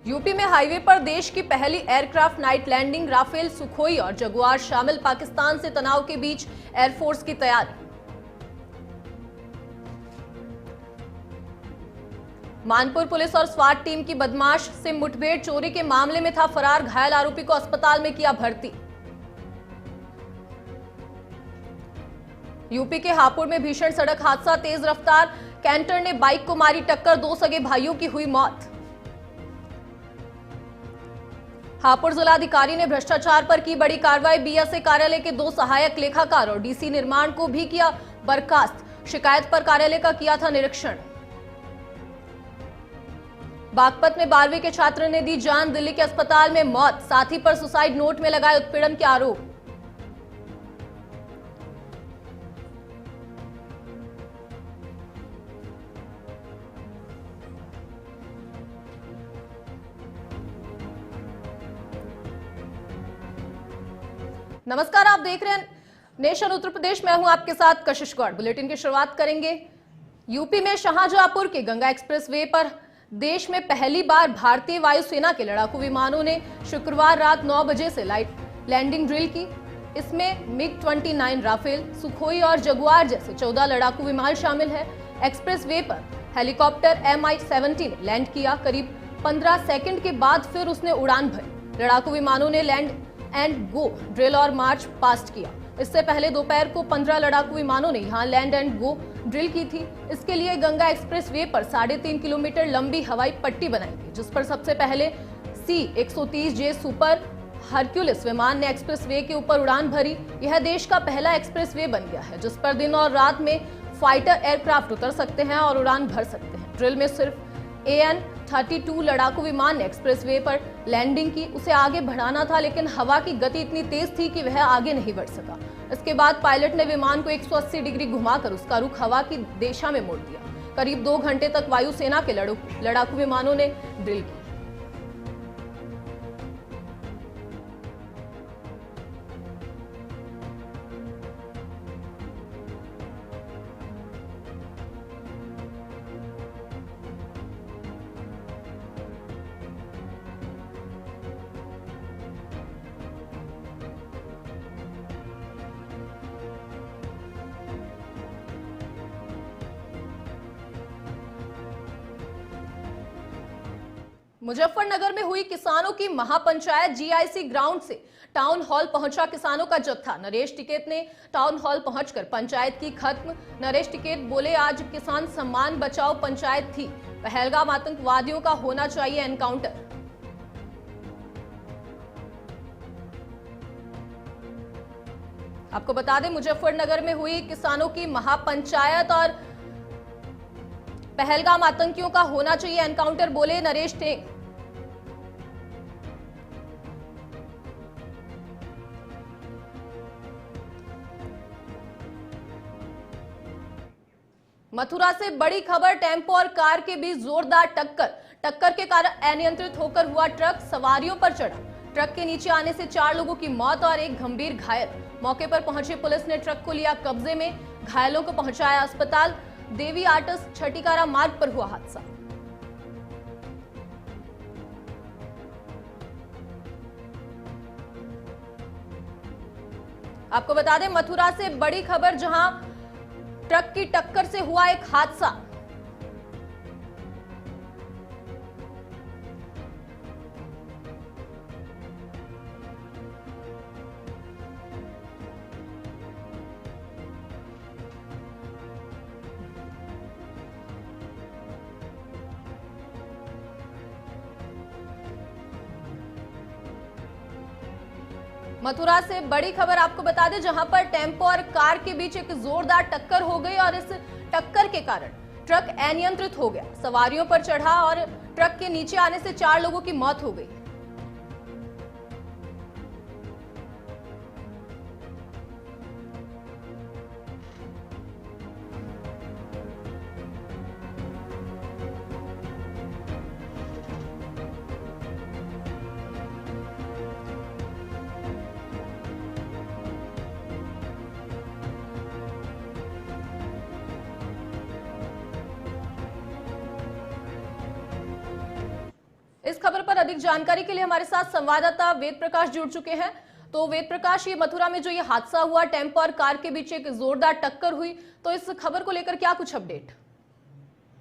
UP में highway पर देश की पहली aircraft night landing, Rafale, Sukhoi और जगुआर शामिल। पाकिस्तान से तनाव के बीच एयरफोर्स की तैयारी। मानपुर पुलिस और स्वाट टीम की बदमाश से मुठभेड़, चोरी के मामले में था फरार, घायल आरोपी को अस्पताल में किया भर्ती। यूपी के हापुड़ में भीषण सड़क हादसा, तेज रफ्तार कैंटर ने बाइक को मारी टक्कर, 2 सगे भाइयों की हुई मौत। हापुड़ जिलाधिकारी ने भ्रष्टाचार पर की बड़ी कार्रवाई, बीएसए कार्यालय के 2 सहायक लेखाकार और डीसी निर्माण को भी किया बर्खास्त। शिकायत पर कार्यालय का किया था निरीक्षण। बागपत में 12वीं के छात्र ने दी जान, दिल्ली के अस्पताल में मौत। साथी पर सुसाइड नोट में लगाए उत्पीड़न के आरोप। नमस्कार, आप देख रहे हैं नेशन उत्तर प्रदेश। मैं हूं आपके साथ कशिश गौड़। बुलेटिन की शुरुआत करेंगे यूपी में शाहजहांपुर के गंगा एक्सप्रेसवे पर देश में पहली बार भारतीय वायुसेना के लड़ाकू विमानों ने शुक्रवार रात 9 बजे से लाइट लैंडिंग ड्रिल की। इसमें मिग-29 राफेल, सुखोई और जगुआर जैसे 14 लड़ाकू विमान शामिल है। एक्सप्रेसवे पर हेलीकॉप्टर Mi-17 लैंड किया। करीब 15 सेकंड के बाद फिर उसने उड़ान भरी। लड़ाकू विमानों ने लैंड एंड गो ड्रिल और मार्च पास्ट किया। इससे पहले दोपहर को 15 लड़ाकू विमानों ने यहां लैंड एंड गो ड्रिल की थी। इसके लिए गंगा एक्सप्रेसवे पर 3.5 किलोमीटर लंबी हवाई पट्टी बनाई गई, जिस पर सबसे पहले C-130J सुपर हरक्यूलिस विमान ने एक्सप्रेसवे के ऊपर उड़ान भरी। यह देश का पहला एक्सप्रेसवे बन गया है जिस पर दिन और रात में फाइटर एयरक्राफ्ट उतर सकते हैं और उड़ान भर सकते हैं। ड्रिल में सिर्फ AN-32 लड़ाकू विमान ने एक्सप्रेसवे पर लैंडिंग की। उसे आगे बढ़ाना था, लेकिन हवा की गति इतनी तेज थी कि वह आगे नहीं बढ़ सका। इसके बाद पायलट ने विमान को 180 डिग्री घुमाकर उसका रुख हवा की दिशा में मोड़ दिया। करीब 2 घंटे तक वायुसेना के लड़ाकू विमानों ने ड्रिल की। मुजफ्फरनगर में हुई किसानों की महापंचायत। जीआईसी ग्राउंड से टाउन हॉल पहुंचा किसानों का जत्था। नरेश टिकैत ने टाउन हॉल पहुंचकर पंचायत की खत्म। नरेश टिकैत बोले, आज किसान सम्मान बचाओ पंचायत थी। पहलगाम आतंकवादियों का होना चाहिए एनकाउंटर। आपको बता दें, मुजफ्फरनगर में हुई किसानों की महापंचायत और पहलगाम आतंकियों का होना चाहिए एनकाउंटर, बोले नरेश टिकैत। मथुरा से बड़ी खबर, टेम्पो और कार के बीच जोरदार टक्कर के कारण अनियंत्रित होकर हुआ ट्रक सवारियों पर चढ़ा। ट्रक के नीचे आने से 4 लोगों की मौत और एक गंभीर घायल। मौके पर पहुंची पुलिस ने ट्रक को लिया कब्जे में, घायलों को पहुंचाया अस्पताल। देवी आर्टस छठीकारा मार्ग पर हुआ हादसा। आपको बता दें, मथुरा से बड़ी खबर, जहां ट्रक की टक्कर से हुआ एक हादसा। मथुरा से बड़ी खबर आपको बता दें, जहां पर टेम्पो और कार के बीच एक जोरदार टक्कर हो गई और इस टक्कर के कारण ट्रक अनियंत्रित हो गया, सवारियों पर चढ़ा और ट्रक के नीचे आने से 4 लोगों की मौत हो गई। इस खबर पर अधिक जानकारी के लिए हमारे साथ संवाददाता वेद प्रकाश जुड़ चुके हैं। तो वेद प्रकाश, ये मथुरा में जो ये हादसा हुआ, टेम्पो और कार के बीच एक जोरदार टक्कर हुई, तो इस खबर को लेकर क्या कुछ अपडेट?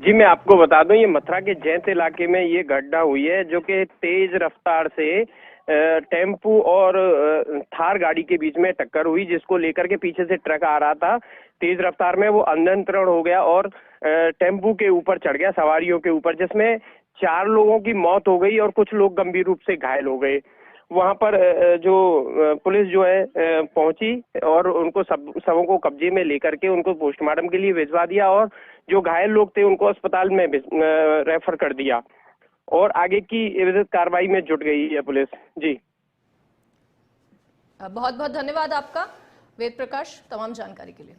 जी, मैं आपको बता दूं, ये मथुरा के जैंत इलाके में ये घटना हुई है, जो कि तेज रफ्तार से टेम्पू और थार गाड़ी के बीच में टक्कर हुई, जिसको लेकर के पीछे से ट्रक आ रहा था। तेज रफ्तार में वो अनियंत्रण हो गया और टेम्पू के ऊपर चढ़ गया, सवारियों के ऊपर, जिसमें 4 लोगों की मौत हो गई और कुछ लोग गंभीर रूप से घायल हो गए। वहां पर जो पुलिस जो है पहुंची और उनको सबों को कब्जे में लेकर के उनको पोस्टमार्टम के लिए भिजवा दिया और जो घायल लोग थे उनको अस्पताल में रेफर कर दिया और आगे की विधिक कार्रवाई में जुट गई है पुलिस। जी, बहुत बहुत धन्यवाद आपका वेद प्रकाश, तमाम जानकारी के लिए।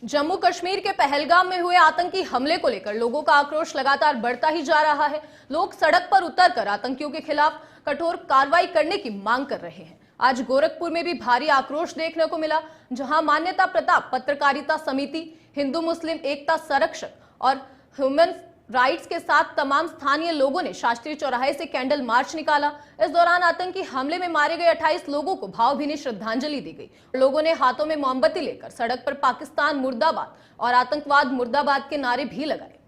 जम्मू कश्मीर के पहलगाम में हुए आतंकी हमले को लेकर लोगों का आक्रोश लगातार बढ़ता ही जा रहा है। लोग सड़क पर उतरकर आतंकियों के खिलाफ कठोर कार्रवाई करने की मांग कर रहे हैं। आज गोरखपुर में भी भारी आक्रोश देखने को मिला, जहां मान्यता प्रताप पत्रकारिता समिति, हिंदू मुस्लिम एकता संरक्षक और ह्यूमन राइट्स के साथ तमाम स्थानीय लोगों ने शास्त्री चौराहे से कैंडल मार्च निकाला। इस दौरान आतंकी हमले में मारे गए 28 लोगों को भावभीनी श्रद्धांजलि दी गई। लोगों ने हाथों में मोमबत्ती लेकर सड़क पर पाकिस्तान मुर्दाबाद और आतंकवाद मुर्दाबाद के नारे भी लगाए।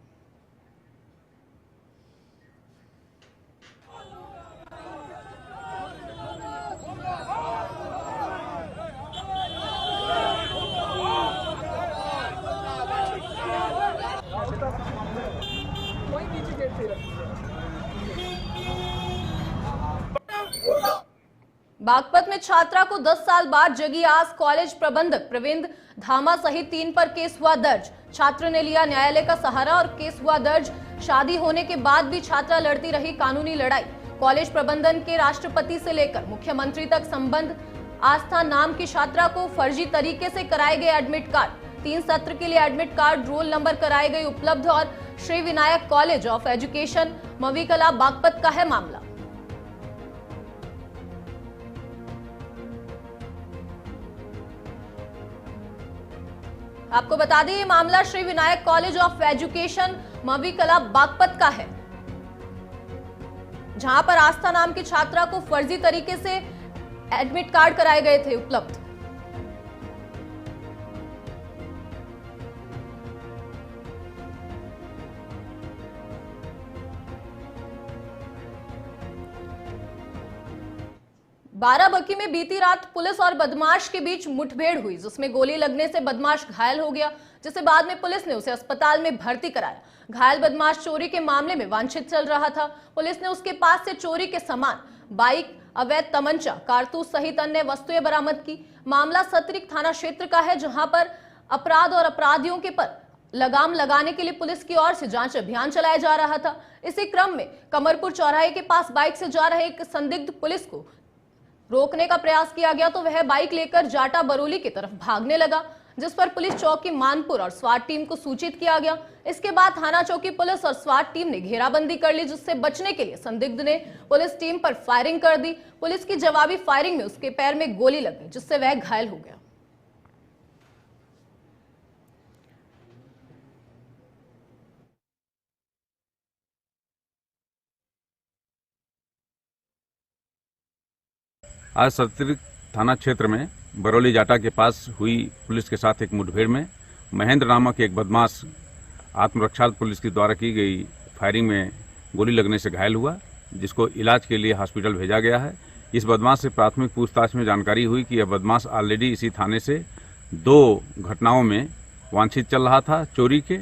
बागपत में छात्रा को 10 साल बाद जगी आस, कॉलेज प्रबंधक प्रवीण धामा सहित 3 पर केस हुआ दर्ज। छात्र ने लिया न्यायालय का सहारा और केस हुआ दर्ज। शादी होने के बाद भी छात्रा लड़ती रही कानूनी लड़ाई। कॉलेज प्रबंधन के राष्ट्रपति से लेकर मुख्यमंत्री तक संबंध। आस्था नाम की छात्रा को फर्जी तरीके से कराए गए एडमिट कार्ड। 3 सत्र के लिए एडमिट कार्ड, रोल नंबर कराए गए उपलब्ध। और Shri Vinayak college of education Mavikala Baghpat का है मामला। आपको बता दें, ये मामला Shri Vinayak college of education Mavikala Baghpat का है, जहां पर आस्था नाम की छात्रा को फर्जी तरीके से एडमिट कार्ड कराए गए थे उपलब्ध। बाराबंकी में बीती रात पुलिस और बदमाश के बीच मुठभेड़ हुई, जिसमें गोली लगने से बदमाश घायल हो गया, जिसे बाद में पुलिस ने उसे अस्पताल में भर्ती कराया। घायल बदमाश चोरी के मामले में वांछित चल रहा था। पुलिस ने उसके पास से चोरी के सामान, बाइक, अवैध तमंचा, कारतूस सहित अन्य वस्तुएं बरामद की। मामला सतरिक थाना क्षेत्र का है, जहां पर अपराध और अपराधियों के पर लगाम लगाने के लिए पुलिस की ओर से जांच अभियान चलाया जा रहा था। इसी क्रम में कमरपुर चौराहे के पास बाइक से जा रहे एक संदिग्ध पुलिस को रोकने का प्रयास किया गया, तो वह बाइक लेकर जाटा बरौली की तरफ भागने लगा, जिस पर पुलिस चौकी मानपुर और स्वाट टीम को सूचित किया गया। इसके बाद थाना चौकी पुलिस और स्वाट टीम ने घेराबंदी कर ली, जिससे बचने के लिए संदिग्ध ने पुलिस टीम पर फायरिंग कर दी। पुलिस की जवाबी फायरिंग में उसके पैर में गोली लग गई, जिससे वह घायल हो गया। आज सतरिक थाना क्षेत्र में बरौली जाटा के पास हुई पुलिस के साथ एक मुठभेड़ में महेंद्र नामक एक बदमाश आत्मरक्षा पुलिस के द्वारा की गई फायरिंग में गोली लगने से घायल हुआ, जिसको इलाज के लिए हॉस्पिटल भेजा गया है। इस बदमाश से प्राथमिक पूछताछ में जानकारी हुई कि यह बदमाश ऑलरेडी इसी थाने से 2 घटनाओं में वांछित चल रहा था चोरी के।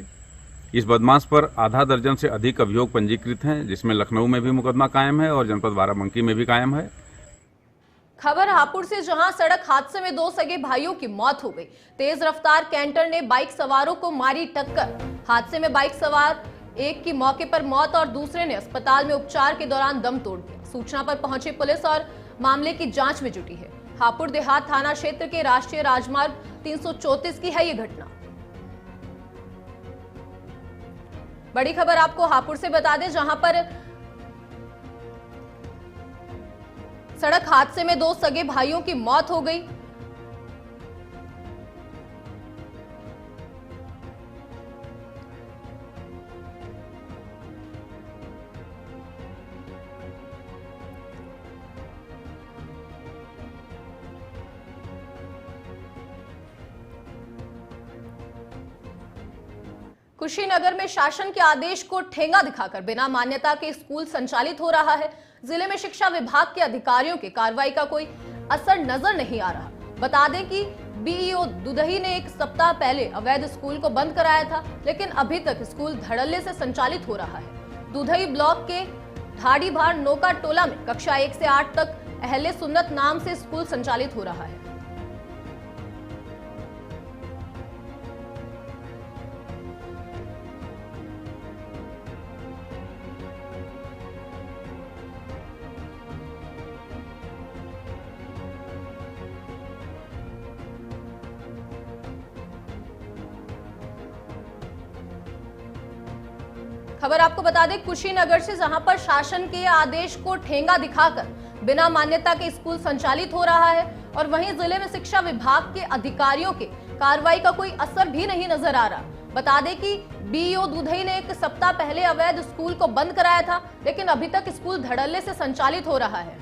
इस बदमाश पर आधा दर्जन से अधिक अभियोग पंजीकृत हैं, जिसमें लखनऊ में भी मुकदमा कायम है और जनपद बाराबंकी में भी कायम है। खबर हापुड़ से, जहां सड़क हादसे में 2 सगे भाइयों की मौत हो गई। तेज रफ्तार कैंटर ने बाइक सवारों को मारी टक्कर। हादसे में बाइक सवार एक की मौके पर मौत और दूसरे ने अस्पताल में उपचार के दौरान दम तोड़ दिया। सूचना पर पहुंची पुलिस और मामले की जांच में जुटी है। हापुड़ देहात थाना क्षेत्र के राष्ट्रीय राजमार्ग 334 की है ये घटना। बड़ी खबर आपको हापुड़ से बता दें, जहां पर सड़क हादसे में 2 सगे भाइयों की मौत हो गई। कुशीनगर में शासन के आदेश को ठेंगा दिखाकर बिना मान्यता के स्कूल संचालित हो रहा है। जिले में शिक्षा विभाग के अधिकारियों की कार्रवाई का कोई असर नजर नहीं आ रहा। बता दें कि बीईओ दुधही ने एक सप्ताह पहले अवैध स्कूल को बंद कराया था, लेकिन अभी तक स्कूल धड़ल्ले से संचालित हो रहा है। दुधही ब्लॉक के ढाड़ीभार नौका टोला में कक्षा 1 से 8 तक अहले सुन्नत नाम से स्कूल संचालित हो रहा है। खबर आपको बता दें कुशीनगर से, जहां पर शासन के आदेश को ठेंगा दिखाकर बिना मान्यता के स्कूल संचालित हो रहा है और वहीं जिले में शिक्षा विभाग के अधिकारियों के कार्रवाई का कोई असर भी नहीं नजर आ रहा। बता दें कि बीईओ दुधई ने एक सप्ताह पहले अवैध स्कूल को बंद कराया था, लेकिन अभी तक स्कूल धड़ल्ले से संचालित हो रहा है।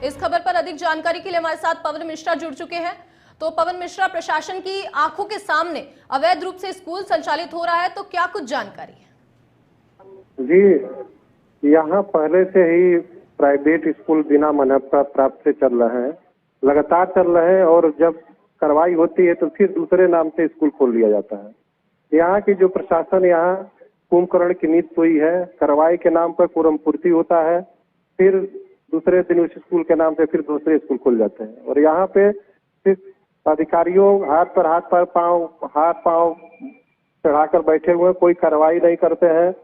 इस खबर पर अधिक जानकारी के लिए हमारे साथ पवन मिश्रा जुड़ चुके हैं। तो पवन मिश्रा, प्रशासन की आंखों के सामने अवैध रूप से स्कूल संचालित हो रहा है, तो क्या कुछ जानकारी है? जी, यहाँ पहले से ही प्राइवेट स्कूल बिना मान्यता प्राप्त से चल रहे हैं, लगातार चल रहे हैं, और जब कार्रवाई होती है तो फिर दूसरे नाम से स्कूल खोल लिया जाता है। यहाँ की जो प्रशासन यहाँ कुंभकर्ण की नीति हुई है, कार्रवाई के नाम पर कुरम पूर्ति होता है, फिर दूसरे दिन उस स्कूल के नाम पे फिर दूसरे स्कूल खुल जाते हैं। और यहाँ पे सिर्फ अधिकारियों हाथ पर पांव चढ़ाकर बैठे हुए, कोई कार्रवाई नहीं करते हैं।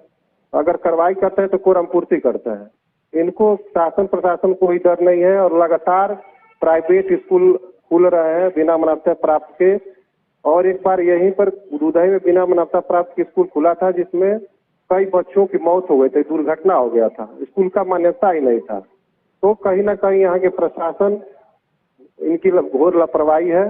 अगर कार्रवाई करते हैं तो कोरम पूर्ति करते हैं। इनको शासन प्रशासन कोई डर नहीं है और लगातार प्राइवेट स्कूल खुल रहे हैं बिना मान्यता प्राप्त के। और एक बार यहीं पर दुधई में बिना मान्यता प्राप्त स्कूल खुला था, जिसमें कई बच्चों की मौत हो गई थी, दुर्घटना हो गया था, स्कूल का मान्यता ही नहीं था। तो कहीं ना कहीं यहाँ के प्रशासन, इनकी घोर लापरवाही है।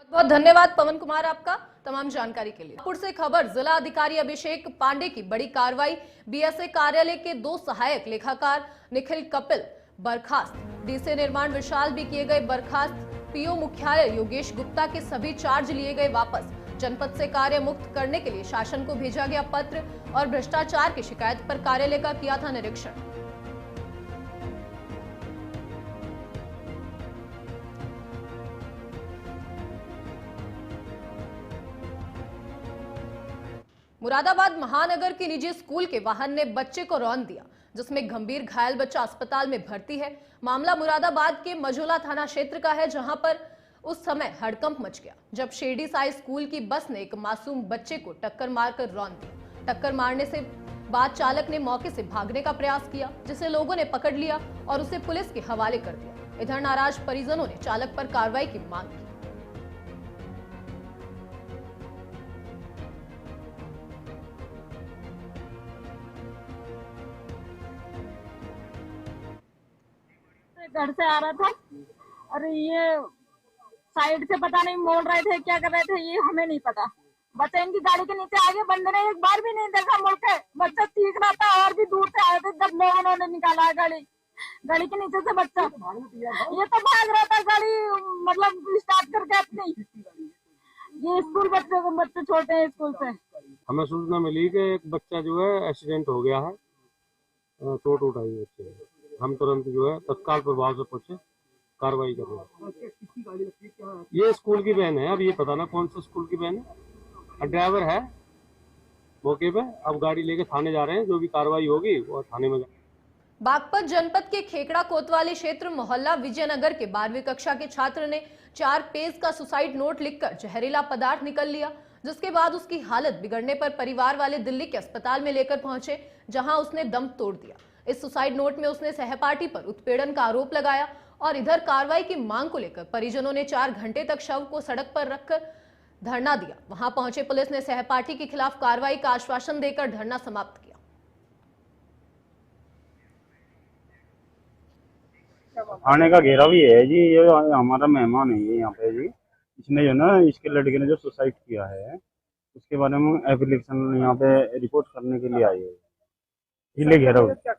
बहुत बहुत धन्यवाद पवन कुमार आपका तमाम जानकारी के लिए। पुर से खबर, जिला अधिकारी अभिषेक पांडे की बड़ी कार्रवाई। बीएसए कार्यालय के 2 सहायक लेखाकार निखिल कपिल बर्खास्त, डीसी निर्माण विशाल भी किए गए बर्खास्त। पीओ मुख्यालय योगेश गुप्ता के सभी चार्ज लिए गए वापस। जनपद से कार्य मुक्त करने के लिए शासन को भेजा गया पत्र और भ्रष्टाचार की शिकायत पर कार्यालय का किया था निरीक्षण। मुरादाबाद महानगर के निजी स्कूल के वाहन ने बच्चे को रौंद दिया, जिसमें गंभीर घायल बच्चा अस्पताल में भर्ती है। मामला मुरादाबाद के मझोला थाना क्षेत्र का है, जहां पर उस समय हड़कंप मच गया जब शिरडी साई स्कूल की बस ने एक मासूम बच्चे को टक्कर मारकर रौंद दिया। टक्कर मारने से बाद चालक ने मौके से भागने का प्रयास किया, जिसे लोगों ने पकड़ लिया और उसे पुलिस के हवाले कर दिया। इधर नाराज परिजनों ने चालक पर कार्रवाई की मांग की। घर से आ रहा था और ये साइड से पता नहीं मोड़ रहे थे, क्या कर रहे थे ये हमें नहीं पता। बच्चा इनकी गाड़ी के नीचे आगे, बंदे ने एक बार भी नहीं देखा मुड़ के। बच्चा चीख रहा था और भी दूर से आए थे, जब लोगों ने निकाला गाड़ी के नीचे से बच्चा। ये तो भाग रहा था गाड़ी, मतलब स्टार्ट करके अपनी। ये स्कूल बच्चे छोटे हैं स्कूल से। हमें सूचना मिली कि एक बच्चा जो है एक्सीडेंट हो गया है, चोट उठाई बच्चे। हम तुरंत जो है तत्काल प्रभाव से पहुंचे, कार्रवाई कर रहे हैं। ये स्कूल की वैन है, अब ये पता ना कौन सा स्कूल की वैन है। ड्राइवर है मौके पे, अब गाड़ी लेके थाने जा रहे हैं, जो भी कार्रवाई होगी वो थाने में। बागपत जनपद के खेकड़ा कोतवाली क्षेत्र मोहल्ला विजयनगर के 12वीं कक्षा के छात्र ने 4 पेज का सुसाइड नोट लिखकर जहरीला पदार्थ निकल लिया, जिसके बाद उसकी हालत बिगड़ने पर परिवार वाले दिल्ली के अस्पताल में लेकर पहुंचे, जहां उसने दम तोड़ दिया। इस सुसाइड नोट में उसने सहपाठी पर उत्पीड़न का आरोप लगाया और इधर कार्रवाई की मांग को लेकर परिजनों ने 4 घंटे तक शव को सड़क पर रखकर धरना दिया। वहां पहुंचे पुलिस ने सहपाठी के खिलाफ कार्रवाई का आश्वासन देकर धरना समाप्त किया। थाने का घेरा भी है जी, ये हमारा मेहमान है ये यहाँ पे जी, इसने जो ना इसके लड़के ने जो सुसाइड किया है उसके बारे में एप्लीकेशन यहाँ पे रिपोर्ट करने के लिए आए हैं। जिले घेराव क्या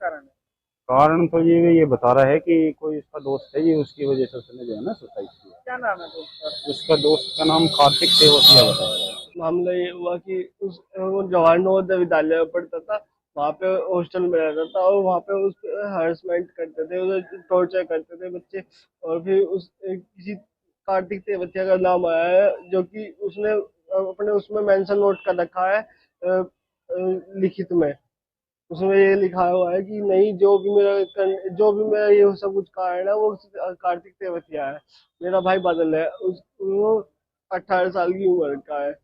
कारण तो ये बता रहा है कि कोई उसका दोस्त है, ये उसकी वजह से उसने जो है ना सुसाइड किया। क्या नाम है दोस्त का? उसका दोस्त का नाम कार्तिक तेवतिया बता रहा है। मामला ये हुआ कि वो जवाहर नवोदय विद्यालय में पढ़ता था, वहाँ पे हॉस्टल में रहता था और वहाँ पे उस हरासमेंट करते थे, उसे टॉर्चर करते थे बच्चे। और फिर उस किसी कार्तिक तेवतिया का नाम आया है, जो कि उसने अपने उसमें मेंशन नोट कर रखा है लिखित में। उसमें ये लिखा हुआ है कि नहीं, जो भी मेरा ये सब कुछ कारण है वो कार्तिक तेवतिया है। मेरा भाई बादल है, वो 18 साल की उम्र का है,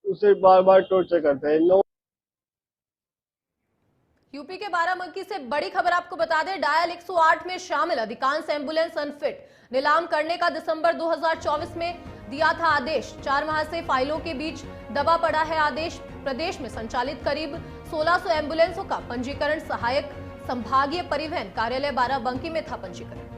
उसे बार बार टॉर्चर करते हैं। यूपी के बाराबंकी से बड़ी खबर आपको बता दें, डायल 108 में शामिल अधिकांश एम्बुलेंस अनफिट नीलाम करने का दिसंबर 2024 में दिया था आदेश। 4 माह से फाइलों के बीच दबा पड़ा है आदेश। प्रदेश में संचालित करीब 1600 एम्बुलेंसों का पंजीकरण सहायक संभागीय परिवहन कार्यालय बाराबंकी में था पंजीकरण।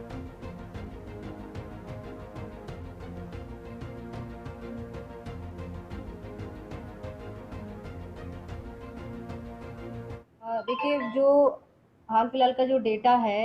देखिए, जो हाल फिलहाल का जो डेटा है,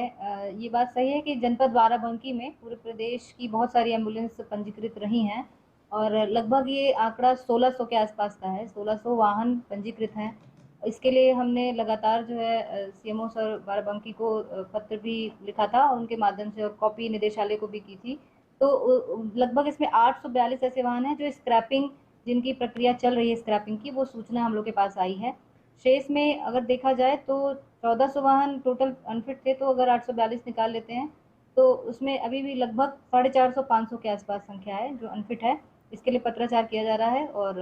ये बात सही है कि जनपद बाराबंकी में पूरे प्रदेश की बहुत सारी एम्बुलेंस पंजीकृत रही हैं और लगभग ये आंकड़ा 1600 के आसपास का है। 1600 वाहन पंजीकृत हैं। इसके लिए हमने लगातार जो है सीएमओ सर बाराबंकी को पत्र भी लिखा था और उनके माध्यम से और कॉपी निदेशालय को भी की थी। तो लगभग इसमें 842 ऐसे वाहन हैं जो स्क्रैपिंग, जिनकी प्रक्रिया चल रही है स्क्रैपिंग की, वो सूचना हम लोग के पास आई है। शेष में अगर देखा जाए तो 1400 वाहन टोटल अनफिट थे, तो अगर 842 निकाल लेते हैं तो उसमें अभी भी लगभग 450-500 के आसपास संख्या है जो अनफिट है। इसके लिए पत्राचार किया जा रहा है और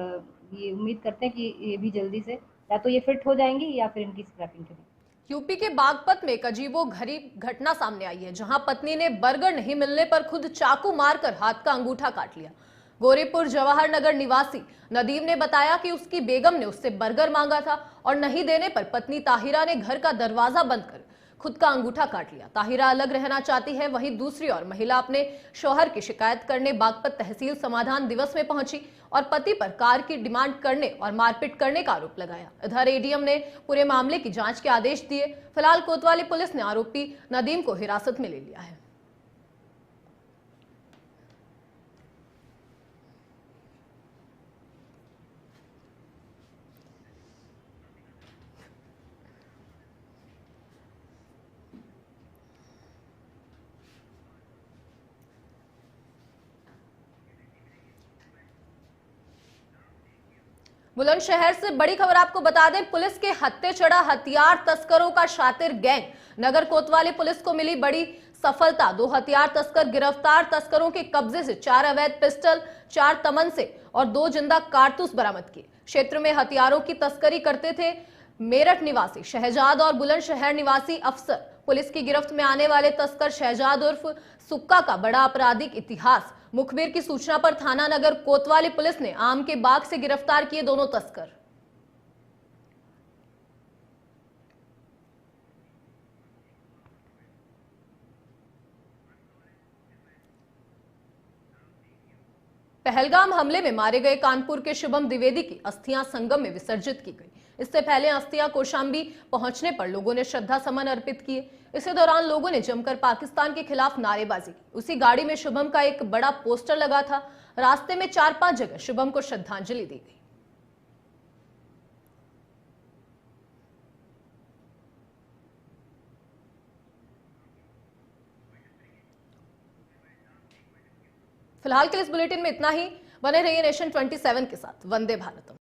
ये उम्मीद करते हैं कि ये भी जल्दी से या तो ये फिट हो जाएंगी या फिर इनकी स्क्रैपिंग करेंगे। यूपी के बागपत में एक अजीबोगरीब घटना सामने आई है, जहां पत्नी ने बर्गर नहीं मिलने पर खुद चाकू मारकर हाथ का अंगूठा काट लिया। गोरेपुर जवाहर नगर निवासी नदीम ने बताया कि उसकी बेगम ने उससे बर्गर मांगा था और नहीं देने पर पत्नी ताहिरा ने घर का दरवाजा बंद कर खुद का अंगूठा काट लिया। ताहिरा अलग रहना चाहती है, वहीं दूसरी ओर महिला अपने शौहर की शिकायत करने बागपत तहसील समाधान दिवस में पहुंची और पति पर कार की डिमांड करने और मारपीट करने का आरोप लगाया। इधर एडीएम ने पूरे मामले की जांच के आदेश दिए। फिलहाल कोतवाली पुलिस ने आरोपी नदीम को हिरासत में ले लिया है। बुलंदशहर से बड़ी खबर आपको बता दें, पुलिस के हत्थे चढ़ा हथियार तस्करों का शातिर गैंग। नगर कोतवाली पुलिस को मिली बड़ी सफलता। 2 हथियार तस्कर गिरफ्तार। तस्करों के कब्जे से 4 अवैध पिस्टल, 4 तमंचे और 2 जिंदा कारतूस बरामद किए। क्षेत्र में हथियारों की तस्करी करते थे मेरठ निवासी शहजाद और बुलंदशहर निवासी अफसर। पुलिस की गिरफ्त में आने वाले तस्कर शहजाद उर्फ सुक्का का बड़ा आपराधिक इतिहास। मुखबिर की सूचना पर थाना नगर कोतवाली पुलिस ने आम के बाग से गिरफ्तार किए दोनों तस्कर। पहलगाम हमले में मारे गए कानपुर के शुभम द्विवेदी की अस्थियां संगम में विसर्जित की गई। इससे पहले अस्थियां कौशाम्बी पहुंचने पर लोगों ने श्रद्धा सुमन अर्पित किए। इसी दौरान लोगों ने जमकर पाकिस्तान के खिलाफ नारेबाजी की। उसी गाड़ी में शुभम का एक बड़ा पोस्टर लगा था। रास्ते में 4-5 जगह शुभम को श्रद्धांजलि दी गई। फिलहाल के इस बुलेटिन में इतना ही। बने रहिए नेशन 27 के साथ। वंदे भारतम।